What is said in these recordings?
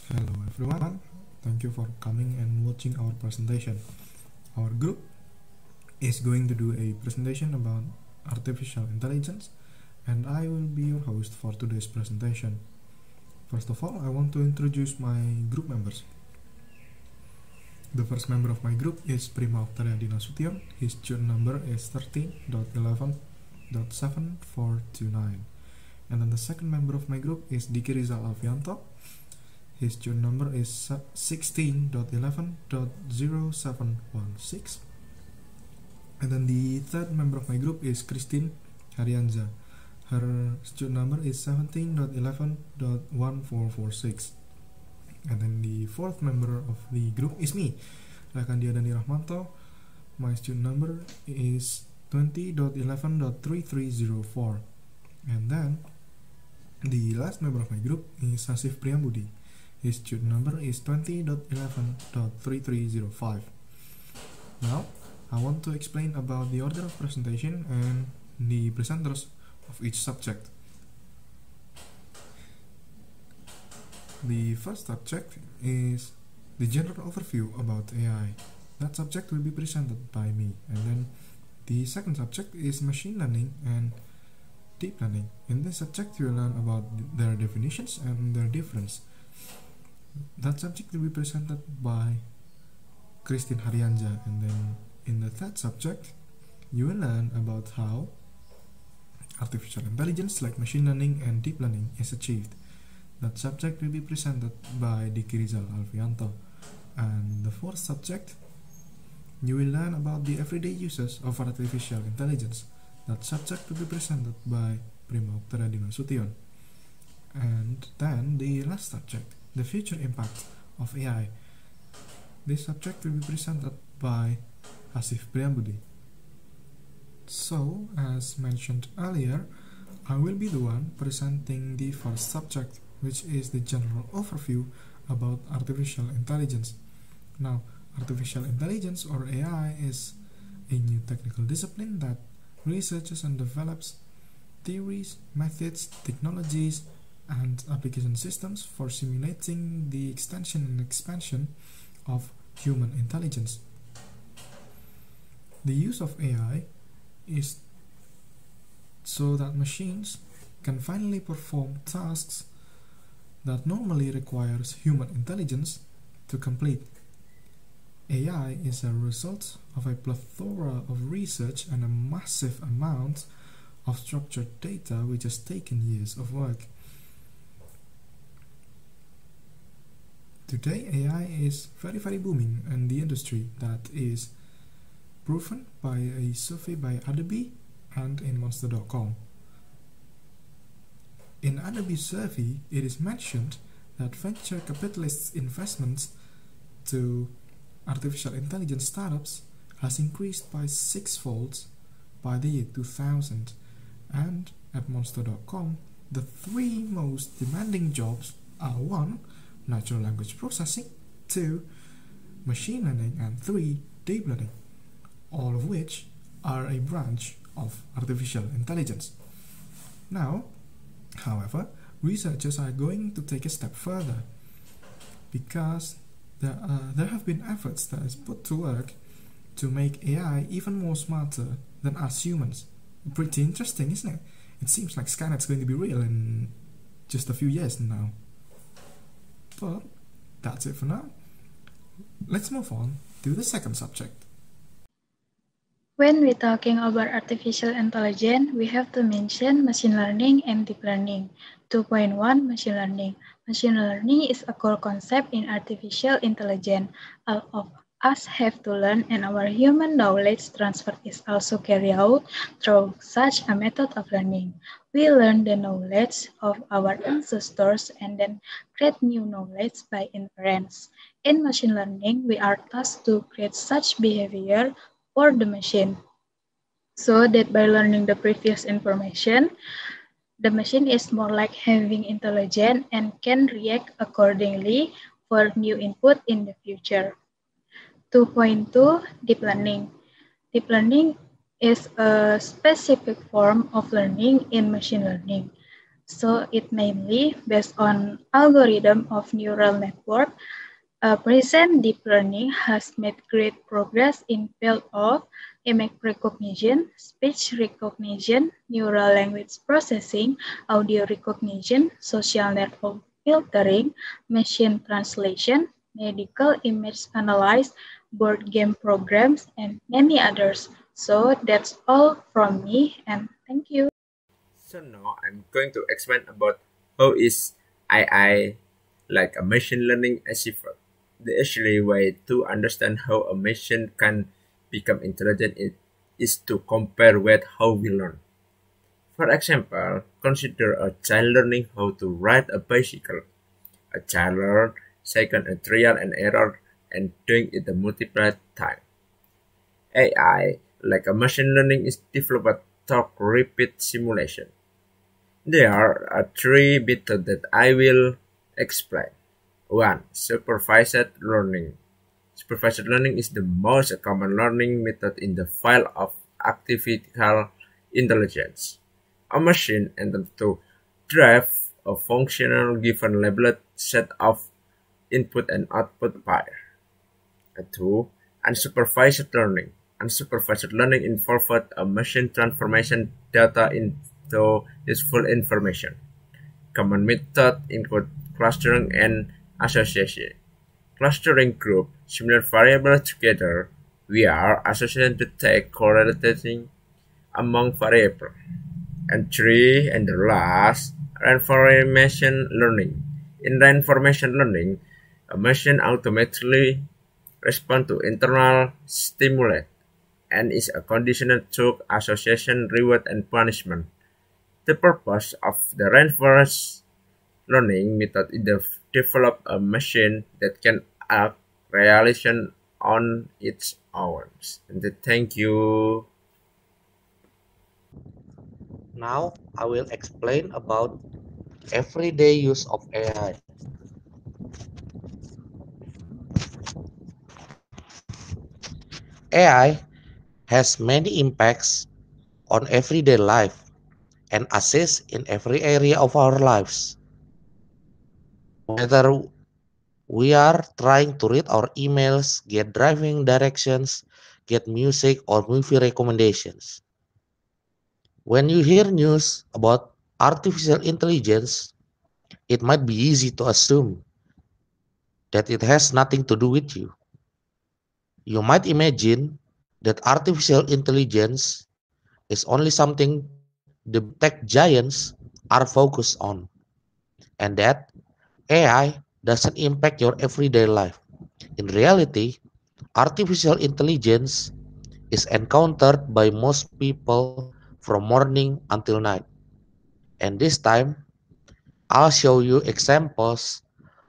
Hello everyone, thank you for coming and watching our presentation. Our group is going to do a presentation about artificial intelligence, and I will be your host for today's presentation. First of all, I want to introduce my group members. The first member of my group is Prima Octaria Nasution. His student number is 13.11.7429. And then the second member of my group is Diki Rizal Alfianto. His student number is 16.11.0716. And then the third member of my group is Christine Harianza. Her student number is 17.11.1446. And then the fourth member of the group is me, Rakandia Dani Rahmanto. My student number is 20.11.3304. And then the last member of my group is Hasif Priyambudi. His student number is 20.11.3305. Now, I want to explain about the order of presentation and the presenters of each subject. The first subject is the general overview about AI. That subject will be presented by me. And then the second subject is machine learning and deep learning. In this subject, you will learn about their definitions and their difference. That subject will be presented by Christine Harianza. And then in the third subject, you will learn about how artificial intelligence like machine learning and deep learning is achieved. That subject will be presented by Diki Rizal Alfianto. And the fourth subject, you will learn about the everyday uses of artificial intelligence. That subject will be presented by Prima Octaria Nasution. And then the last subject, the future impact of AI. This subject will be presented by Hasif Priyambudi. So, as mentioned earlier, I will be the one presenting the first subject, which is the general overview about artificial intelligence. Now, artificial intelligence or AI is a new technical discipline that researches and develops theories, methods, technologies, and application systems for simulating the extension and expansion of human intelligence. The use of AI is so that machines can finally perform tasks that normally requires human intelligence to complete. AI is a result of a plethora of research and a massive amount of structured data which has taken years of work. Today, AI is very booming in the industry. That is proven by a survey by Adobe and in Monster.com. In Adobe's survey, it is mentioned that venture capitalists' investments to artificial intelligence startups has increased by 6-fold by the year 2000. And at Monster.com, the 3 most demanding jobs are 1. Natural language processing, 2. Machine learning, and 3. Deep learning, all of which are a branch of artificial intelligence. Now, however, researchers are going to take a step further because there have been efforts that is put to work to make AI even more smarter than us humans. Pretty interesting, isn't it? It seems like Skynet's going to be real in just a few years now. But that's it for now. Let's move on to the second subject. When we're talking about artificial intelligence, we have to mention machine learning and deep learning. 2.1 Machine learning. Machine learning is a core concept in artificial intelligence. All of us have to learn, and our human knowledge transfer is also carried out through such a method of learning. We learn the knowledge of our ancestors and then create new knowledge by inference. In machine learning, we are tasked to create such behavior for the machine, so that by learning the previous information, the machine is more like having intelligence and can react accordingly for new input in the future. 2.2 Deep learning. Deep learning is a specific form of learning in machine learning. So it mainly based on algorithm of neural network. Present deep learning has made great progress in field of image recognition, speech recognition, neural language processing, audio recognition, social network filtering, machine translation, medical image analysis, board game programs, and many others. So that's all from me, and thank you. So now I'm going to explain about how is AI like a machine learning achiever. The actually way to understand how a machine can become intelligent is to compare with how we learn. For example, consider a child learning how to ride a bicycle. A child learns second a trial and error and doing it a multiple time. AI, like a machine learning, is developed through repeat simulation. There are three methods that I will explain. 1. Supervised learning. Supervised learning is the most common learning method in the field of artificial intelligence. A machine intended to drive a functional given labeled set of input and output pair. 2. Unsupervised learning. Unsupervised learning involves a machine transformation data into useful information. Common methods include clustering and association. Clustering group similar variables together where association detect correlating among variables. And 3, and the last, reinforcement learning. In reinforcement learning, a machine automatically responds to internal stimuli and is a conditional to association, reward, and punishment. The purpose of the reinforcement learning method is to develop a machine that can act realization on its own. And thank you. Now I will explain about everyday use of AI. AI has many impacts on everyday life and assists in every area of our lives. Whether we are trying to read our emails, get driving directions, get music or movie recommendations. When you hear news about artificial intelligence, it might be easy to assume that it has nothing to do with you. You might imagine that artificial intelligence is only something the tech giants are focused on, and that AI doesn't impact your everyday life. In reality, artificial intelligence is encountered by most people from morning until night. And this time, I'll show you examples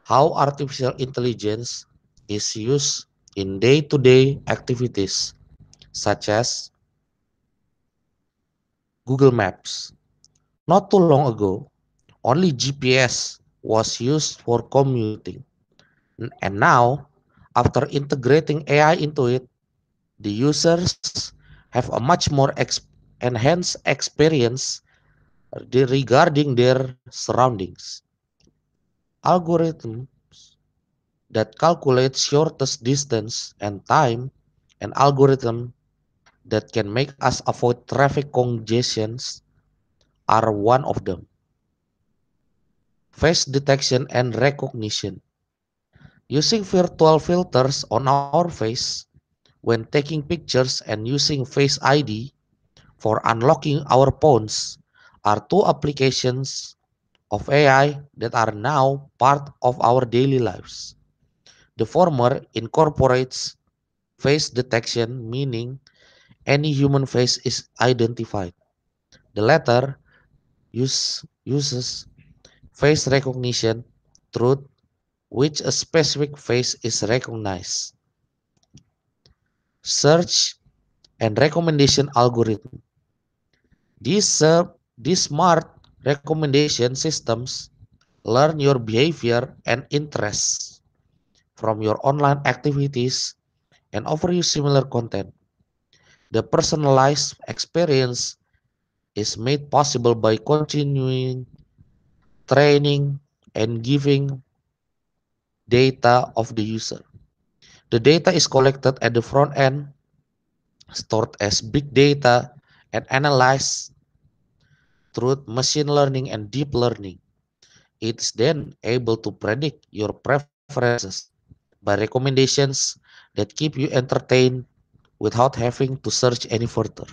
how artificial intelligence is used in day-to-day activities such as Google Maps. Not too long ago, only GPS was used for commuting. And now, after integrating AI into it, the users have a much more enhanced experience regarding their surroundings. Algorithms that calculate shortest distance and time, and algorithm that can make us avoid traffic congestions are one of them. Face detection and recognition. Using virtual filters on our face when taking pictures and using Face ID for unlocking our phones are two applications of AI that are now part of our daily lives. The former incorporates face detection, meaning any human face is identified. The latter uses face recognition, through which a specific face is recognized. Search and recommendation algorithm. These smart recommendation systems learn your behavior and interests from your online activities and offer you similar content. The personalized experience is made possible by continuing training, and giving data of the user. The data is collected at the front end, stored as big data, and analyzed through machine learning and deep learning. It's then able to predict your preferences by recommendations that keep you entertained without having to search any further.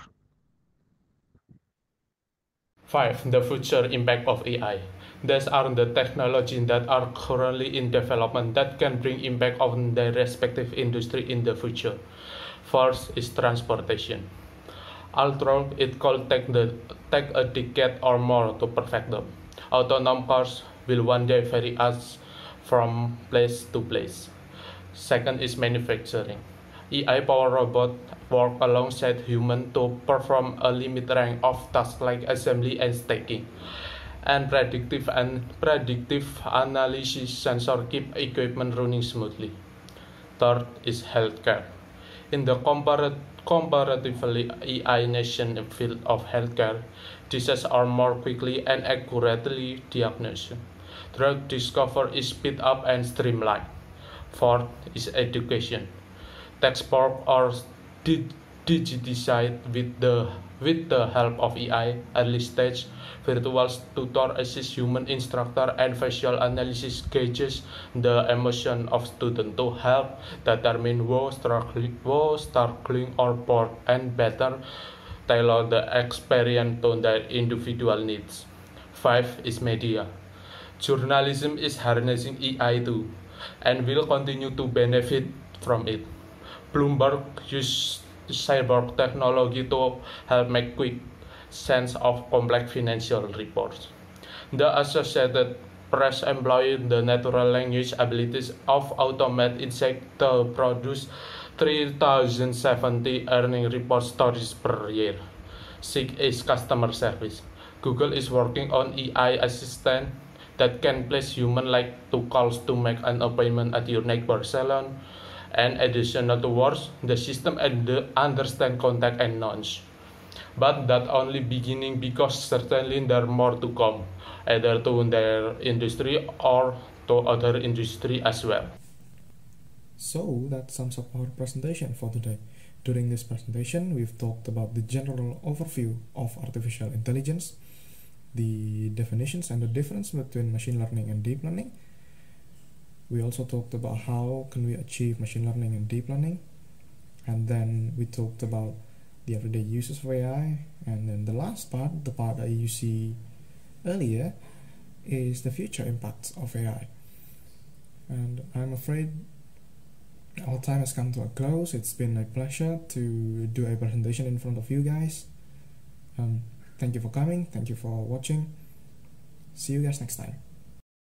5. The future impact of AI. These are the technologies that are currently in development that can bring impact on their respective industry in the future. First is transportation. Although it could take a decade or more to perfect them, autonomous cars will one day vary us from place to place. Second is manufacturing. AI-powered robots work alongside humans to perform a limited range of tasks like assembly and stacking. And predictive analysis sensor keep equipment running smoothly. Third is healthcare. In the comparatively AI-nascent field of healthcare, diseases are more quickly and accurately diagnosed. Drug discovery is speed up and streamlined. Fourth is education. Textbooks are digitized with the help of AI. Early stage virtual tutor assist human instructor and facial analysis gauges the emotion of student to help determine who struggling or bored and better tailor the experience to their individual needs. 5 is media. Journalism is harnessing AI too and will continue to benefit from it. Bloomberg used cyborg technology to help make quick sense of complex financial reports. The Associated Press employed the natural language abilities of Automate Insect to produce 3,070 earning report stories per year. 6 is customer service. Google is working on AI assistant that can place human-like to calls to make an appointment at your neighbor salon. And additional to words, the system understand contact and nouns. But that only beginning because certainly there are more to come, either to their industry or to other industry as well. So that sums up our presentation for today. During this presentation, we've talked about the general overview of artificial intelligence, the definitions and the difference between machine learning and deep learning. We also talked about how can we achieve machine learning and deep learning, and then we talked about the everyday uses of AI, and then the last part, the part that you see earlier, is the future impacts of AI. And I'm afraid our time has come to a close. It's been a pleasure to do a presentation in front of you guys. Thank you for coming, thank you for watching. See you guys next time.